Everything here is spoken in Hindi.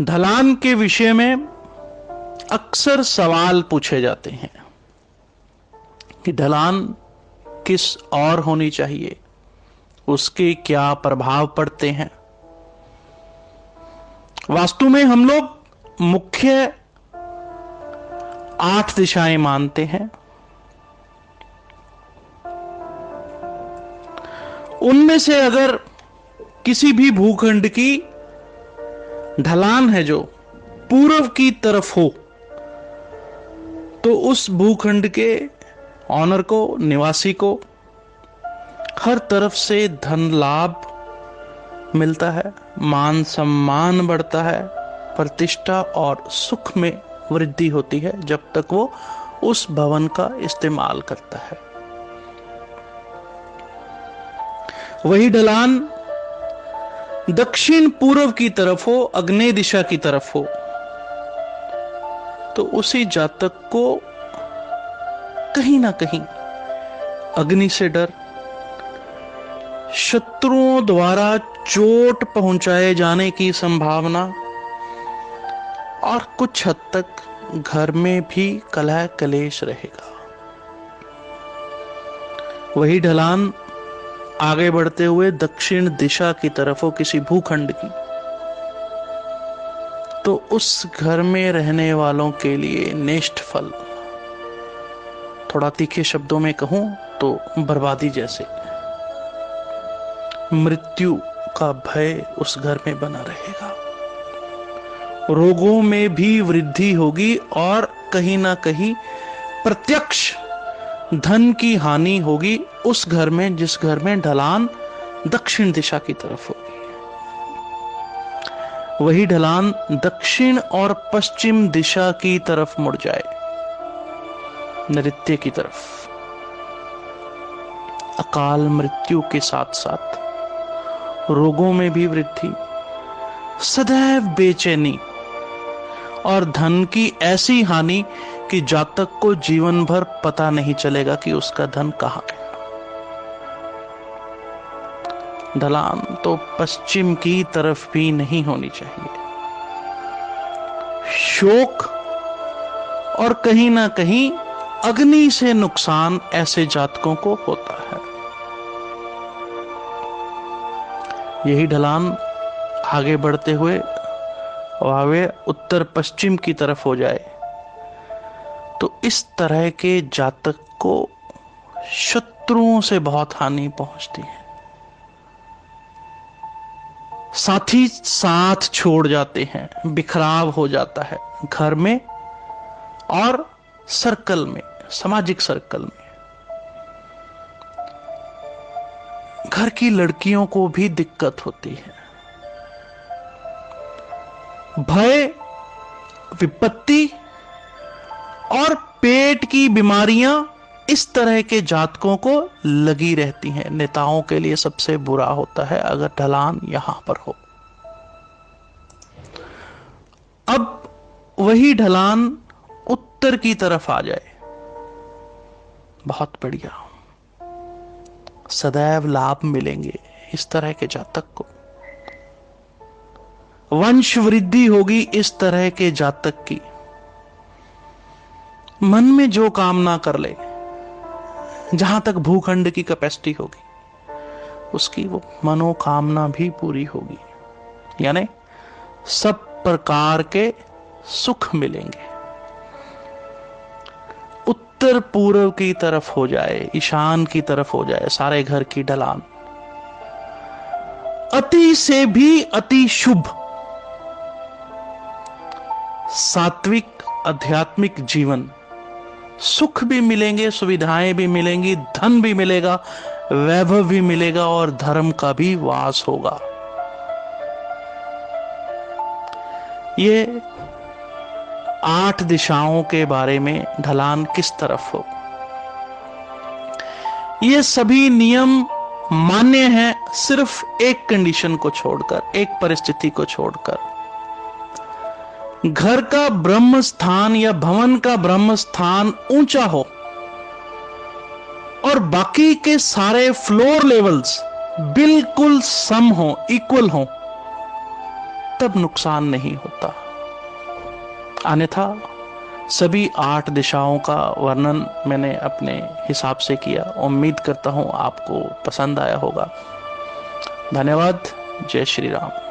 ढलान के विषय में अक्सर सवाल पूछे जाते हैं कि ढलान किस और होनी चाहिए, उसके क्या प्रभाव पड़ते हैं। वास्तु में हम लोग मुख्य 8 दिशाएं मानते हैं। उनमें से अगर किसी भी भूखंड की ढलान है जो पूर्व की तरफ हो, तो उस भूखंड के ऑनर को, निवासी को हर तरफ से धन लाभ मिलता है, मान सम्मान बढ़ता है, प्रतिष्ठा और सुख में वृद्धि होती है जब तक वो उस भवन का इस्तेमाल करता है। वही ढलान दक्षिण पूर्व की तरफ हो, आग्नेय दिशा की तरफ हो, तो उसी जातक को कहीं ना कहीं अग्नि से डर, शत्रुओं द्वारा चोट पहुंचाए जाने की संभावना और कुछ हद तक घर में भी कलह कलेश रहेगा। वही ढलान आगे बढ़ते हुए दक्षिण दिशा की तरफ हो किसी भूखंड की, तो उस घर में रहने वालों के लिए नेष्ट फल, थोड़ा तीखे शब्दों में कहूं तो बर्बादी जैसे, मृत्यु का भय उस घर में बना रहेगा। रोगों में भी वृद्धि होगी और कहीं ना कहीं प्रत्यक्ष धन की हानि होगी उस घर में जिस घर में ढलान दक्षिण दिशा की तरफ होगी। वही ढलान दक्षिण और पश्चिम दिशा की तरफ मुड़ जाए, नृत्य की तरफ, अकाल मृत्यु के साथ साथ रोगों में भी वृद्धि, सदैव बेचैनी और धन की ऐसी हानि कि जातक को जीवन भर पता नहीं चलेगा कि उसका धन कहां गया। ढलान तो पश्चिम की तरफ भी नहीं होनी चाहिए। शोक और कहीं ना कहीं अग्नि से नुकसान ऐसे जातकों को होता है। यही ढलान आगे बढ़ते हुए वावे उत्तर पश्चिम की तरफ हो जाए, तो इस तरह के जातक को शत्रुओं से बहुत हानि पहुंचती है। साथी साथ छोड़ जाते हैं, बिखराव हो जाता है घर में और सर्कल में, सामाजिक सर्कल में। घर की लड़कियों को भी दिक्कत होती है। भय, विपत्ति और पेट की बीमारियां इस तरह के जातकों को लगी रहती हैं। नेताओं के लिए सबसे बुरा होता है अगर ढलान यहां पर हो। अब वही ढलान उत्तर की तरफ आ जाए, बहुत बढ़िया, सदैव लाभ मिलेंगे इस तरह के जातक को। वंश वृद्धि होगी इस तरह के जातक की। मन में जो कामना कर ले, जहां तक भूखंड की कैपेसिटी होगी, उसकी वो मनोकामना भी पूरी होगी, यानी सब प्रकार के सुख मिलेंगे। उत्तर पूर्व की तरफ हो जाए, ईशान की तरफ हो जाए सारे घर की ढलान, अति से भी अति शुभ, सात्विक आध्यात्मिक जीवन, सुख भी मिलेंगे, सुविधाएं भी मिलेंगी, धन भी मिलेगा, वैभव भी मिलेगा और धर्म का भी वास होगा। ये 8 दिशाओं के बारे में ढलान किस तरफ हो, ये सभी नियम मान्य हैं सिर्फ एक कंडीशन को छोड़कर, एक परिस्थिति को छोड़कर। घर का ब्रह्म स्थान या भवन का ब्रह्म स्थान ऊंचा हो और बाकी के सारे फ्लोर लेवल्स बिल्कुल सम हो, इक्वल हो, तब नुकसान नहीं होता। अन्यथा सभी 8 दिशाओं का वर्णन मैंने अपने हिसाब से किया। उम्मीद करता हूं आपको पसंद आया होगा। धन्यवाद। जय श्री राम।